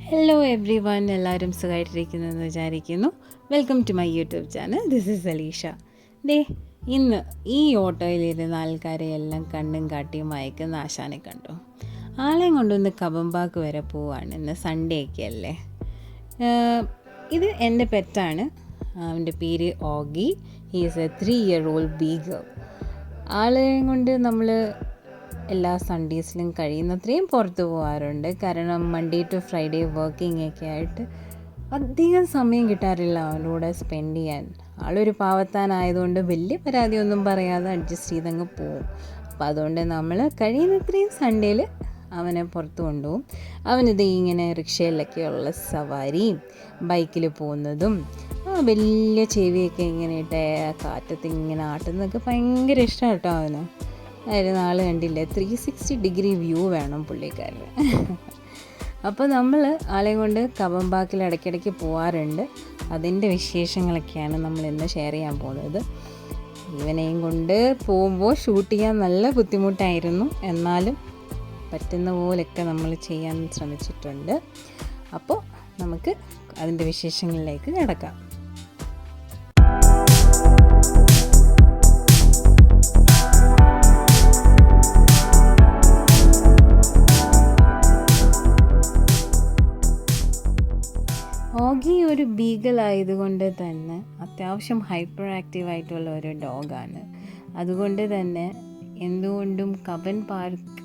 Hello every one, എല്ലാവരും സുഖമായിട്ടിരിക്കുന്നതെന്ന് വിചാരിക്കുന്നു. Welcome to my YouTube channel. This is Alisha. ഇന്ന് ഈ ഓട്ടോയിലിരുന്ന ആൾക്കാരെ എല്ലാം കണ്ണും കാട്ടിയും മയക്കുന്ന ആശാനെ കണ്ടു. ആളെയും കൊണ്ടൊന്ന് കബമ്പാക്ക് വരെ പോവാണ്. ഇന്ന് സൺഡേ ഒക്കെ അല്ലേ. ഇത് എൻ്റെ പെറ്റാണ്. അവൻ്റെ പേര് ogee. He is A 3-year-old ബീഗർ. ആളെയും കൊണ്ട് നമ്മൾ എല്ലാ സൺഡേസിലും കഴിയുന്നത്രയും പുറത്ത് പോകാറുണ്ട്. കാരണം മൺഡേ ടു ഫ്രൈഡേ വർക്കിംഗ് ഒക്കെ ആയിട്ട് അധികം സമയം കിട്ടാറില്ല അവൻ്റെ കൂടെ സ്പെൻഡ് ചെയ്യാൻ. ആളൊരു പാവത്താനായതുകൊണ്ട് വലിയ പരാതിയൊന്നും പറയാതെ അഡ്ജസ്റ്റ് ചെയ്തങ്ങ് പോവും. അപ്പോൾ അതുകൊണ്ട് നമ്മൾ കഴിയുന്നത്രയും സൺഡേയിൽ അവനെ പുറത്ത് കൊണ്ടുപോകും. അവനിത് ഇങ്ങനെ റിക്ഷയിലൊക്കെയുള്ള സവാരിയും ബൈക്കിൽ പോകുന്നതും വലിയ ചെവിയൊക്കെ ഇങ്ങനെ ഇട്ട് കാറ്റത്ത് ഇങ്ങനെ ആട്ടുന്നതൊക്കെ ഭയങ്കര ഇഷ്ടമാണ് കേട്ടോ അവന്. ആയിരുന്നു ആൾ കണ്ടില്ലേ, 360 വ്യൂ വേണം പുള്ളിക്കാരന്. അപ്പോൾ നമ്മൾ ആളെയും കൊണ്ട് കബമ്പാക്കിൽ ഇടയ്ക്കിടയ്ക്ക് പോകാറുണ്ട്. അതിൻ്റെ വിശേഷങ്ങളൊക്കെയാണ് നമ്മൾ ഇന്ന് ഷെയർ ചെയ്യാൻ പോകുന്നത്. ഇവനെയും കൊണ്ട് പോകുമ്പോൾ ഷൂട്ട് ചെയ്യാൻ നല്ല ബുദ്ധിമുട്ടായിരുന്നു. എന്നാലും പറ്റുന്ന പോലെയൊക്കെ നമ്മൾ ചെയ്യാൻ ശ്രമിച്ചിട്ടുണ്ട്. അപ്പോൾ നമുക്ക് അതിൻ്റെ വിശേഷങ്ങളിലേക്ക് കിടക്കാം. ഓഗി ഒരു ബീഗൽ ആയതുകൊണ്ട് തന്നെ അത്യാവശ്യം ഹൈപ്പർ ആക്റ്റീവ് ആയിട്ടുള്ള ഒരു ഡോഗാണ്. അതുകൊണ്ട് തന്നെ എന്തുകൊണ്ടും കബൻ പാർക്ക്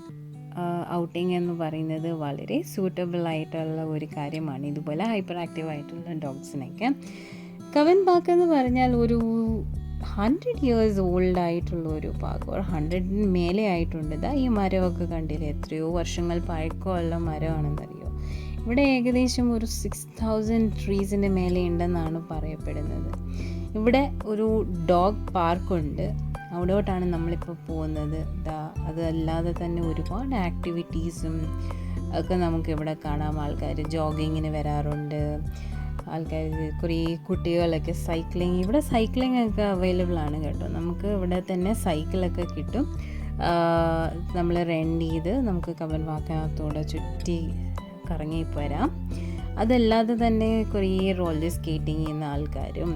ഔട്ടിംഗ് എന്ന് പറയുന്നത് വളരെ സൂട്ടബിൾ ആയിട്ടുള്ള ഒരു കാര്യമാണ് ഇതുപോലെ ഹൈപ്പർ ആക്റ്റീവ് ആയിട്ടുള്ള ഡോഗ്സിനൊക്കെ. കബൻ പാർക്ക് എന്ന് പറഞ്ഞാൽ ഒരു 100 years ഓൾഡ് ആയിട്ടുള്ള ഒരു പാർക്ക്, ഒരു 100 മേലെ ആയിട്ടുണ്ട്. ഈ മരമൊക്കെ കണ്ടില്ലേ, എത്രയോ വർഷങ്ങൾ പഴക്കമുള്ള മരമാണെന്നറിയോ. ഇവിടെ ഏകദേശം ഒരു 6000 ട്രീസിൻ്റെ മേലെ ഉണ്ടെന്നാണ് പറയപ്പെടുന്നത്. ഇവിടെ ഒരു ഡോഗ് പാർക്കുണ്ട്, അവിടോട്ടാണ് നമ്മളിപ്പോൾ പോകുന്നത്. അതല്ലാതെ തന്നെ ഒരുപാട് ആക്ടിവിറ്റീസും ഒക്കെ നമുക്കിവിടെ കാണാം. ആൾക്കാർ ജോഗിങ്ങിന് വരാറുണ്ട്. ആൾക്കാർ കുറേ കുട്ടികളൊക്കെ ഇവിടെ സൈക്ലിംഗ് ഒക്കെ അവൈലബിൾ ആണ് കേട്ടോ. നമുക്ക് ഇവിടെ തന്നെ സൈക്കിളൊക്കെ കിട്ടും. നമ്മൾ റെൻ്റ് ചെയ്ത് നമുക്ക് കബൻ പാർക്കിനകത്തൂടെ ചുറ്റി കറങ്ങിപ്പോരാം. അതല്ലാതെ തന്നെ കുറേ റോളർ സ്കേറ്റിംഗ് ചെയ്യുന്ന ആൾക്കാരും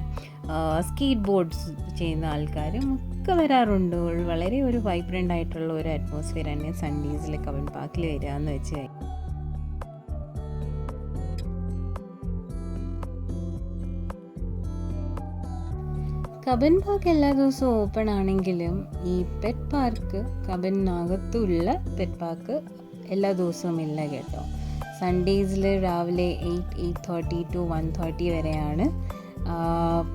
സ്കേറ്റ് ബോർഡ്സ് ചെയ്യുന്ന ആൾക്കാരും ഒക്കെ വരാറുണ്ട്. വളരെ ഒരു വൈബ്രൻ്റ് ആയിട്ടുള്ള ഒരു അറ്റ്മോസ്ഫിയർ തന്നെ സൺഡേസിൽ കബൻ പാർക്കിൽ വരിക എന്ന് വെച്ച് കഴിഞ്ഞാൽ. കബൻ പാർക്ക് എല്ലാ ദിവസവും ഓപ്പൺ ആണെങ്കിലും ഈ പെറ്റ് പാർക്ക്, കബനകത്തുള്ള പെറ്റ് പാർക്ക് എല്ലാ ദിവസവും ഇല്ല കേട്ടോ. സൺഡേസിൽ രാവിലെ 8:30 to 1:30 വരെയാണ്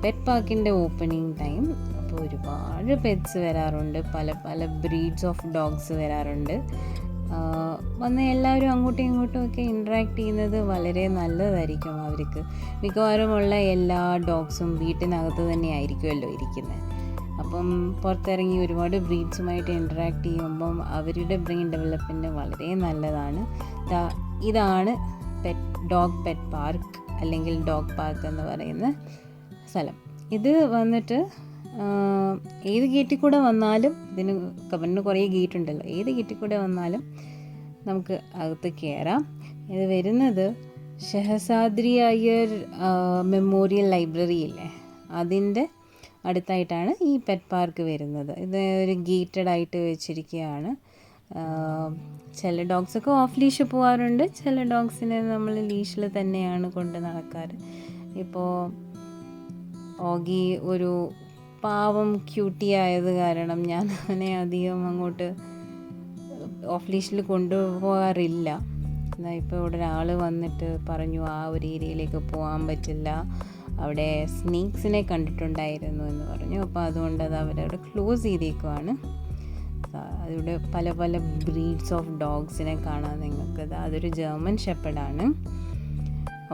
പെറ്റ് പാർക്കിൻ്റെ ഓപ്പണിംഗ് ടൈം. അപ്പോൾ ഒരുപാട് പെറ്റ്സ് വരാറുണ്ട്, പല ബ്രീഡ്സ് ഓഫ് ഡോഗ്സ് വരാറുണ്ട്. വന്ന് എല്ലാവരും അങ്ങോട്ടും ഇങ്ങോട്ടും ഒക്കെ ഇൻട്രാക്ട് ചെയ്യുന്നത് വളരെ നല്ലതായിരിക്കും അവർക്ക്. മിക്കവാറുമുള്ള എല്ലാ ഡോഗ്സും വീട്ടിനകത്ത് തന്നെ ആയിരിക്കുമല്ലോ ഇരിക്കുന്നത്. അപ്പം പുറത്തിറങ്ങി ഒരുപാട് ബ്രീഡ്സുമായിട്ട് ഇൻട്രാക്ട് ചെയ്യുമ്പം അവരുടെ ബ്രെയിൻ ഡെവലപ്മെൻറ്റ് വളരെ നല്ലതാണ്. ഇതാണ് ഡോഗ് പെറ്റ് പാർക്ക് അല്ലെങ്കിൽ ഡോഗ് പാർക്ക് എന്ന് പറയുന്ന സ്ഥലം. ഇത് വന്നിട്ട് ഏത് ഗേറ്റിൽ കൂടെ വന്നാലും, കബനിന് കുറേ ഗേറ്റ് ഉണ്ടല്ലോ, ഏത് ഗേറ്റിൽ കൂടെ വന്നാലും നമുക്ക് അകത്ത് കയറാം. ഇത് വരുന്നത് ഷഹസാദ്രി അയ്യർ മെമ്മോറിയൽ ലൈബ്രറി ഇല്ലേ, അതിൻ്റെ അടുത്തായിട്ടാണ് ഈ പെറ്റ് പാർക്ക് വരുന്നത്. ഇത് ഒരു ഗേറ്റഡ് ആയിട്ട് വെച്ചിരിക്കുകയാണ്. ചില ഡോഗ്സൊക്കെ ഓഫ് ലീഷ് പോകാറുണ്ട്, ചില ഡോഗ്സിനെ നമ്മൾ ലീഷിൽ തന്നെയാണ് കൊണ്ട് നടക്കാറ്. ഇപ്പോൾ ഓഗി ഒരു പാവം ക്യൂട്ടി ആയത് കാരണം ഞാൻ അവനെ അധികം അങ്ങോട്ട് ഓഫ് ലീഷിൽ കൊണ്ടുപോകാറില്ല. ഇപ്പോൾ ഇവിടെ ഒരാൾ വന്നിട്ട് പറഞ്ഞു ആ ഒരു ഏരിയയിലേക്ക് പോകാൻ പറ്റില്ല, അവിടെ സ്നേക്സിനെ കണ്ടിട്ടുണ്ടായിരുന്നു എന്ന് പറഞ്ഞു. അപ്പോൾ അതുകൊണ്ട് അത് അവരവിടെ ക്ലോസ് ചെയ്തേക്കുവാണ്. അതിവിടെ പല ബ്രീഡ്സ് ഓഫ് ഡോഗ്സിനെ കാണാൻ നിങ്ങൾക്ക്. അതൊരു ജർമ്മൻ ഷെപ്പർഡാണ്.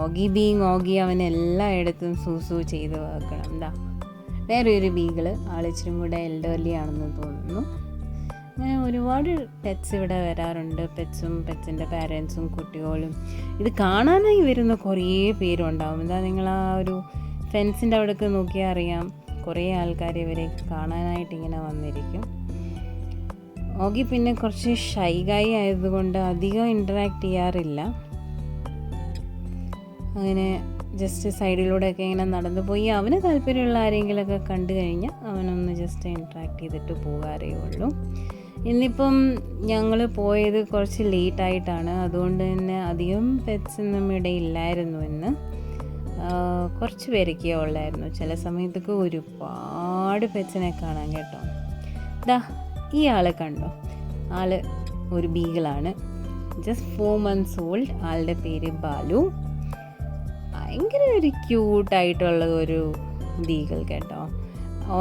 ഓഗി അവൻ എല്ലായിടത്തും സൂസു ചെയ്ത് വെക്കണം. വേറെ ഒരു ബീഗിൾ, ആളിച്ചിരും കൂടെ എൽഡർലി ആണെന്ന് തോന്നുന്നു. അങ്ങനെ ഒരുപാട് പെറ്റ്സ് ഇവിടെ വരാറുണ്ട്. പെറ്റ്സിൻ്റെ പാരൻസും കുട്ടികളും ഇത് കാണാനായി വരുന്ന കുറേ പേരുണ്ടാവും. നിങ്ങൾ ആ ഒരു ഫെൻസിൻ്റെ അവിടേക്ക് നോക്കിയാൽ അറിയാം, കുറേ ആൾക്കാർ ഇവരെ കാണാനായിട്ട് ഇങ്ങനെ വന്നിരിക്കും. ഓഗി പിന്നെ കുറച്ച് ഷൈ ഗായി ആയതുകൊണ്ട് അധികം ഇൻറ്ററാക്ട് ചെയ്യാറില്ല. അങ്ങനെ ജസ്റ്റ് സൈഡിലൂടെയൊക്കെ ഇങ്ങനെ നടന്നു പോയി അവന് താല്പര്യമുള്ള ആരെങ്കിലുമൊക്കെ കണ്ടു കഴിഞ്ഞാൽ അവനൊന്ന് ജസ്റ്റ് ഇൻട്രാക്ട് ചെയ്തിട്ട് പോകാറേ ഉള്ളൂ. ഇന്നിപ്പം ഞങ്ങൾ പോയത് കുറച്ച് ലേറ്റായിട്ടാണ്, അതുകൊണ്ട് തന്നെ അധികം പെറ്റ്സൊന്നും ഇവിടെ ഇല്ലായിരുന്നു ഇന്ന്. കുറച്ച് പേരൊക്കെ ഉള്ളായിരുന്നു. ചില സമയത്തൊക്കെ ഒരുപാട് പെറ്റ്സിനെ കാണാൻ കേട്ടോ. ഈ ആളെ കണ്ടോ, ആള് ഒരു ബീഗിളാണ്, ജസ്റ്റ് 4 months ഓൾഡ്. ആളുടെ പേര് ബാലു. ഭയങ്കര ഒരു ക്യൂട്ടായിട്ടുള്ള ഒരു ബീഗിൾ കേട്ടോ.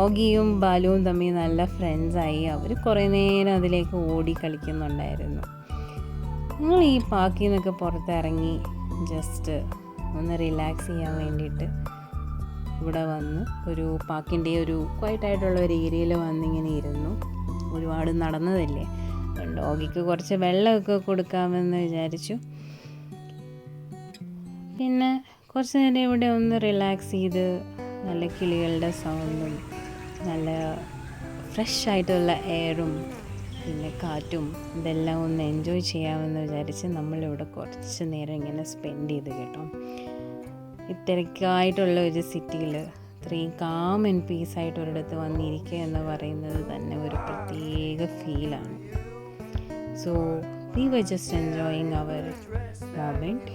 ഓഗിയും ബാലുവും തമ്മിൽ നല്ല ഫ്രണ്ട്സായി. അവർ കുറേ നേരം അതിലേക്ക് ഓടി കളിക്കുന്നുണ്ടായിരുന്നു. ഞങ്ങൾ ഈ പാർക്കിൽ നിന്നൊക്കെ പുറത്തിറങ്ങി ജസ്റ്റ് ഒന്ന് റിലാക്സ് ചെയ്യാൻ വേണ്ടിയിട്ട് ഇവിടെ വന്ന് ഒരു പാർക്കിൻ്റെ ഒരു ക്വയറ്റായിട്ടുള്ള ഒരു ഏരിയയിൽ വന്നിങ്ങനെ ഇരുന്നു. ഒരുപാട് നടന്നതല്ലേ, ഡോഗിക്ക് കുറച്ച് വെള്ളമൊക്കെ കൊടുക്കാമെന്ന് വിചാരിച്ചു. പിന്നെ കുറച്ച് നേരം ഇവിടെ ഒന്ന് റിലാക്സ് ചെയ്ത് നല്ല കിളികളുടെ സൗണ്ടും നല്ല ഫ്രഷ് ആയിട്ടുള്ള എയറും പിന്നെ കാറ്റും ഇതെല്ലാം ഒന്ന് എൻജോയ് ചെയ്യാമെന്ന് വിചാരിച്ച് നമ്മളിവിടെ കുറച്ച് നേരം ഇങ്ങനെ സ്പെൻഡ് ചെയ്ത് കേട്ടോ. തിരക്കായിട്ടുള്ള ഒരു സിറ്റിയിൽ ഇത്രയും കാം ആൻഡ് പീസ് ആയിട്ട് ഒരിടത്ത് വന്നിരിക്കുക എന്ന് പറയുന്നത് തന്നെ ഒരു പ്രത്യേക ഫീലാണ്. So we were just enjoying our moment.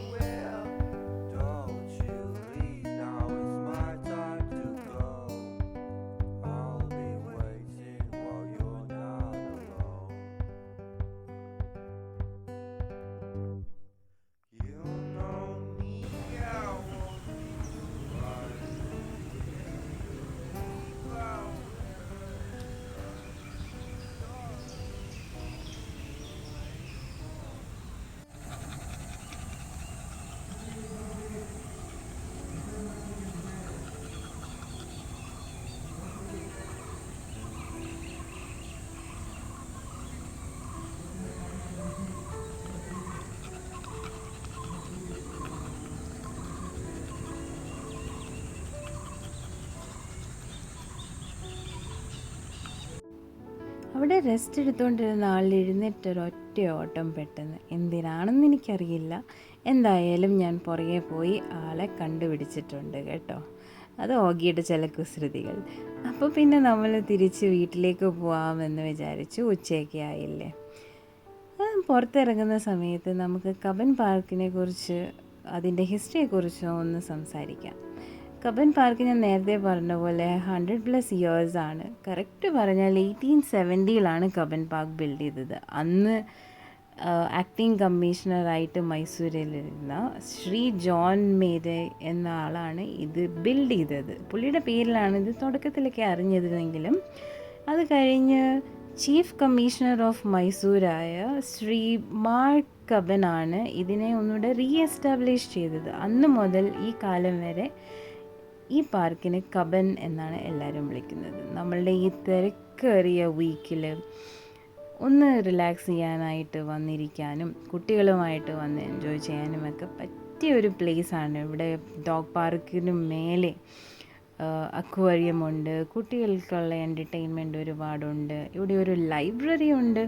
അവിടെ റെസ്റ്റ് എടുത്തുകൊണ്ടിരുന്ന ആൾ എഴുന്നേറ്റൊരൊറ്റ ഓട്ടം പെട്ടെന്ന്. എന്തിനാണെന്ന് എനിക്കറിയില്ല. എന്തായാലും ഞാൻ പുറകെ പോയി ആളെ കണ്ടുപിടിച്ചിട്ടുണ്ട് കേട്ടോ. അത് ഓഗിയുടെ ചില കുസൃതികൾ. അപ്പോൾ പിന്നെ നമ്മൾ തിരിച്ച് വീട്ടിലേക്ക് പോകാമെന്ന് വിചാരിച്ചു. ഉച്ചയൊക്കെ ആയില്ലേ. പുറത്തിറങ്ങുന്ന സമയത്ത് നമുക്ക് കബൻ പാർക്കിനെ കുറിച്ച് അതിൻ്റെ ഹിസ്റ്ററിയെക്കുറിച്ച് ഒന്ന് സംസാരിക്കാം. കബൻ പാർക്ക് ഞാൻ നേരത്തെ പറഞ്ഞ പോലെ 100+ ഇയേഴ്സ് ആണ്. കറക്റ്റ് പറഞ്ഞാൽ 1870 കബൻ പാർക്ക് ബിൽഡ് ചെയ്തത്. അന്ന് ആക്ടിങ് കമ്മീഷണറായിട്ട് മൈസൂരിലിരുന്ന ശ്രീ ജോൺ മേരെ എന്ന ആളാണ് ഇത് ബിൽഡ് ചെയ്തത്. പുള്ളിയുടെ പേരിലാണ് ഇത് തുടക്കത്തിലൊക്കെ അറിഞ്ഞിരുന്നെങ്കിലും അത് കഴിഞ്ഞ് ചീഫ് കമ്മീഷണർ ഓഫ് മൈസൂരായ ശ്രീ മാർക്ക് കബനാണ് ഇതിനെ ഒന്നുകൂടെ റീഎസ്റ്റാബ്ലിഷ് ചെയ്തത്. അന്ന് മുതൽ ഈ കാലം വരെ ഈ പാർക്കിന് കബൻ എന്നാണ് എല്ലാവരും വിളിക്കുന്നത്. നമ്മളുടെ ഈ തിരക്കേറിയ വീക്കിൽ ഒന്ന് റിലാക്സ് ചെയ്യാനായിട്ട് വന്നിരിക്കാനും കുട്ടികളുമായിട്ട് വന്ന് എൻജോയ് ചെയ്യാനുമൊക്കെ പറ്റിയൊരു പ്ലേസാണ്. ഇവിടെ ഡോഗ് പാർക്കിന് മേലെ അക്വേറിയമുണ്ട്, കുട്ടികൾക്കുള്ള എൻ്റർടൈൻമെൻറ്റ് ഒരുപാടുണ്ട്. ഇവിടെ ഒരു ലൈബ്രറി ഉണ്ട്,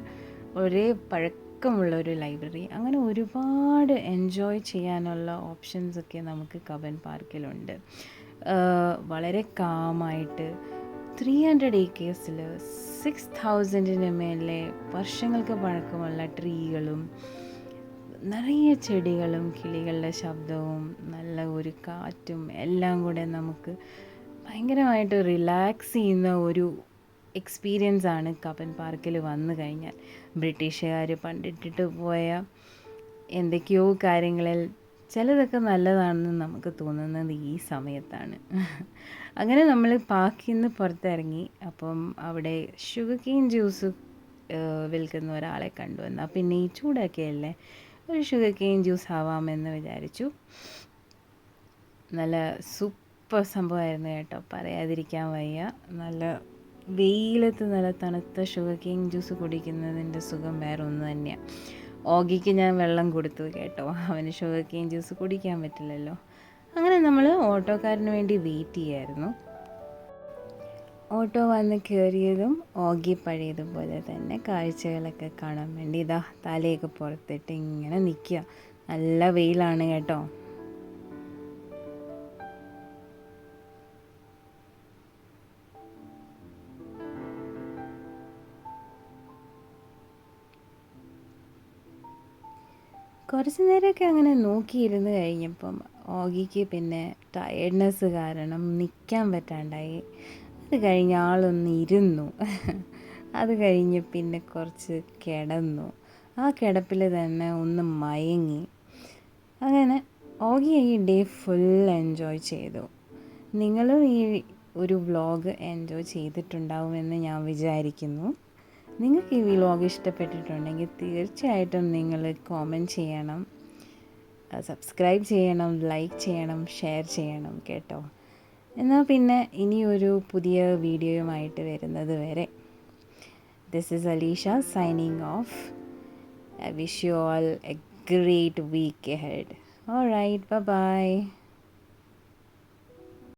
ഒരേ പഴക്കമുള്ള ഒരു ലൈബ്രറി. അങ്ങനെ ഒരുപാട് എൻജോയ് ചെയ്യാനുള്ള ഓപ്ഷൻസൊക്കെ നമുക്ക് കബൻ പാർക്കിലുണ്ട്. വളരെ കാമായിട്ട് 300 ഏക്കേഴ്സിൽ 6000 മേലെ വർഷങ്ങൾക്ക് പഴക്കമുള്ള ട്രീകളും നിറയെ ചെടികളും കിളികളുടെ ശബ്ദവും നല്ല ഒരു കാറ്റും എല്ലാം കൂടെ നമുക്ക് ഭയങ്കരമായിട്ട് റിലാക്സ് ചെയ്യുന്ന ഒരു എക്സ്പീരിയൻസ് ആണ് കബൻ പാർക്കിൽ വന്നു കഴിഞ്ഞാൽ. ബ്രിട്ടീഷുകാർ പണ്ടിട്ടിട്ട് പോയ എന്തൊക്കെയോ കാര്യങ്ങളിൽ ചിലതൊക്കെ നല്ലതാണെന്ന് നമുക്ക് തോന്നുന്നത് ഈ സമയത്താണ്. അങ്ങനെ നമ്മൾ പാർക്കിൽ നിന്ന് പുറത്തിറങ്ങി. അപ്പം അവിടെ ഷുഗർ കെയിൻ ജ്യൂസ് വിൽക്കുന്ന ഒരാളെ കണ്ടുവന്നു. പിന്നെ ഈ ചൂടൊക്കെ അല്ലേ, ഒരു ഷുഗർ കെയിൻ ജ്യൂസ് ആവാമെന്ന് വിചാരിച്ചു. നല്ല സൂപ്പർ സംഭവമായിരുന്നു കേട്ടോ, പറയാതിരിക്കാൻ വയ്യ. നല്ല വെയിലത്ത് നല്ല തണുത്ത ഷുഗർ കെയിൻ ജ്യൂസ് കുടിക്കുന്നതിൻ്റെ സുഖം വേറെ ഒന്ന് തന്നെയാണ്. ഓഗിക്ക് ഞാൻ വെള്ളം കൊടുത്തു കേട്ടോ, അവന് ഷുഗർ കെയിൻ ജ്യൂസ് കുടിക്കാൻ പറ്റില്ലല്ലോ. അങ്ങനെ നമ്മൾ ഓട്ടോക്കാരന് വേണ്ടി വെയിറ്റ് ചെയ്യായിരുന്നു. ഓട്ടോ വന്ന് കയറിയതും ഓഗി പഴയതുപോലെ തന്നെ കാഴ്ചകളൊക്കെ കാണാൻ വേണ്ടി ഇതാ തലയൊക്കെ പുറത്തിട്ട് ഇങ്ങനെ നിൽക്കുക. നല്ല വെയിലാണ് കേട്ടോ. കുറച്ച് നേരമൊക്കെ അങ്ങനെ നോക്കിയിരുന്ന് കഴിഞ്ഞപ്പം ഓഗിക്ക് പിന്നെ ടയർഡ്നെസ് കാരണം നിൽക്കാൻ പറ്റാണ്ടായി. അത് കഴിഞ്ഞ് ആളൊന്ന് ഇരുന്നു. അത് കഴിഞ്ഞ് പിന്നെ കുറച്ച് കിടന്നു. ആ കിടപ്പിൽ തന്നെ ഒന്ന് മയങ്ങി. അങ്ങനെ ഓഗി ഈ ഡേ ഫുൾ എൻജോയ് ചെയ്തു. നിങ്ങളും ഈ ഒരു വ്ളോഗ് എൻജോയ് ചെയ്തിട്ടുണ്ടാവുമെന്ന് ഞാൻ വിചാരിക്കുന്നു. നിങ്ങൾക്ക് ഈ വ്ളോഗ് ഇഷ്ടപ്പെട്ടിട്ടുണ്ടെങ്കിൽ തീർച്ചയായിട്ടും നിങ്ങൾ കോമെൻറ്റ് ചെയ്യണം, സബ്സ്ക്രൈബ് ചെയ്യണം, ലൈക്ക് ചെയ്യണം, ഷെയർ ചെയ്യണം കേട്ടോ. എന്നാൽ പിന്നെ ഇനിയൊരു പുതിയ വീഡിയോയുമായിട്ട് വരുന്നത് വരെ, this is Alisha signing off. I wish you all a great week ahead. All right, bye-bye.